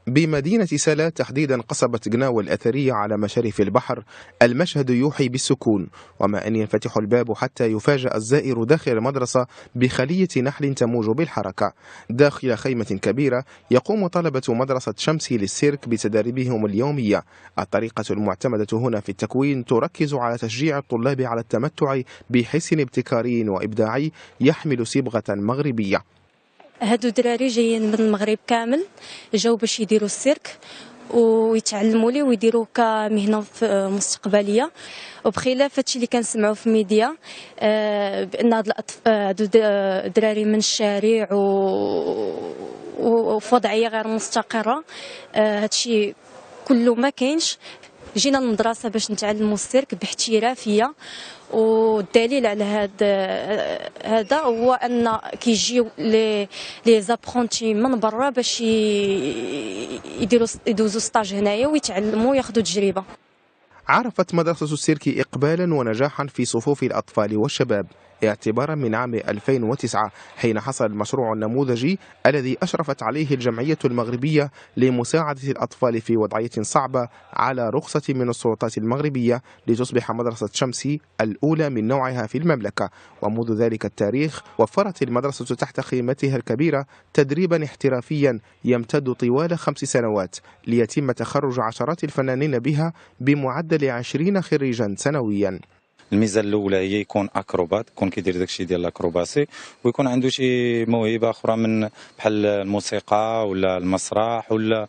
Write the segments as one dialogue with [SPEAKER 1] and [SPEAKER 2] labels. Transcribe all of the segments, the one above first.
[SPEAKER 1] بمدينة سلا تحديدا قصبة قناوة الأثرية على مشارف البحر، المشهد يوحي بالسكون، وما أن ينفتح الباب حتى يفاجأ الزائر داخل المدرسة بخلية نحل تموج بالحركة. داخل خيمة كبيرة يقوم طلبة مدرسة شمسي للسيرك بتداريبهم اليومية. الطريقة المعتمدة هنا في التكوين تركز على تشجيع الطلاب على التمتع بحس ابتكاري وإبداعي يحمل صبغة مغربية.
[SPEAKER 2] هادو دراري جايين من المغرب كامل، جاو باش يديروا السيرك ويتعلموا ليه ويديروه كمهنه مستقبليه، وبخلاف هادشي اللي كنسمعوا في الميديا بان هادو دراري من الشارع وفي وضعيه غير مستقره. هادشي كله ما كاينش. جينا للمدرسه باش نتعلموا السيرك باحترافيه، والدليل على هذا هو ان كيجيو لي زابرونتي من برا باش يدوزوا ستاج هنايا ويتعلموا وياخذوا تجربه.
[SPEAKER 1] عرفت مدرسة السيرك إقبالا ونجاحا في صفوف الأطفال والشباب، اعتبارا من عام 2009 حين حصل المشروع النموذجي الذي أشرفت عليه الجمعية المغربية لمساعدة الأطفال في وضعية صعبة على رخصة من السلطات المغربية لتصبح مدرسة شمسي الأولى من نوعها في المملكة. ومنذ ذلك التاريخ وفرت المدرسة تحت خيمتها الكبيرة تدريبا احترافيا يمتد طوال 5 سنوات ليتم تخرج عشرات الفنانين بها بمعدل 20 خريجا سنويا.
[SPEAKER 3] الميزه الاولى هي يكون اكروبات، يكون كيدير داكشي ديال الاكروباسي، ويكون عنده شي موهبه اخرى من بحال الموسيقى ولا المسرح ولا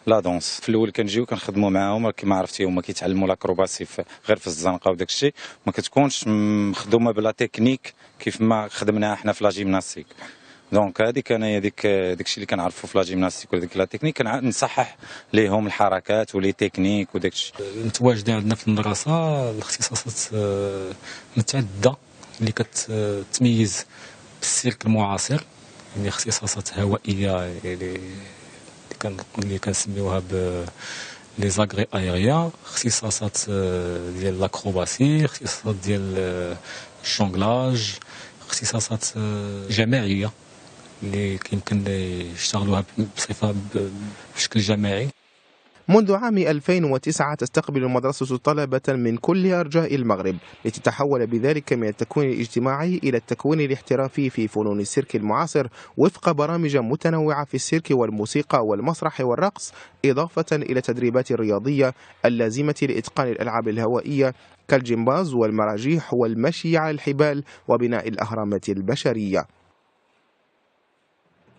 [SPEAKER 3] لا دونس. في الاول كنجيو كنخدموا معاهم كما عرفتي هما كيتعلموا الاكروباسي غير في الزنقه وداك الشيء، ما كتكونش مخدومه بلا تكنيك كيف ما خدمناها حنا في لا جيمناستيك. دونك هذيك انايا داكشي اللي كنعرفوا في لا جيمناستيك ولا ديك لا تكنيك كنصحح ليهم الحركات ولي تكنيك وداكشي.
[SPEAKER 4] متواجدين عندنا في المدرسه الاختصاصات متعدده اللي كتميز بالسيرك المعاصر، يعني اختصاصات هوائيه اللي كنسميوها لي زاغري ايريان، اختصاصات ديال لاكروباسي، اختصاصات ديال الجونغلاج، اختصاصات جماعيه اللي يمكن يشتغلوها بصفه بشكل جماعي.
[SPEAKER 1] منذ عام 2009 تستقبل المدرسة طلبة من كل أرجاء المغرب لتتحول بذلك من التكوين الاجتماعي إلى التكوين الاحترافي في فنون السيرك المعاصر وفق برامج متنوعة في السيرك والموسيقى والمسرح والرقص، إضافة إلى تدريبات رياضية اللازمة لإتقان الألعاب الهوائية كالجمباز والمراجيح والمشي على الحبال وبناء الأهرامات البشرية.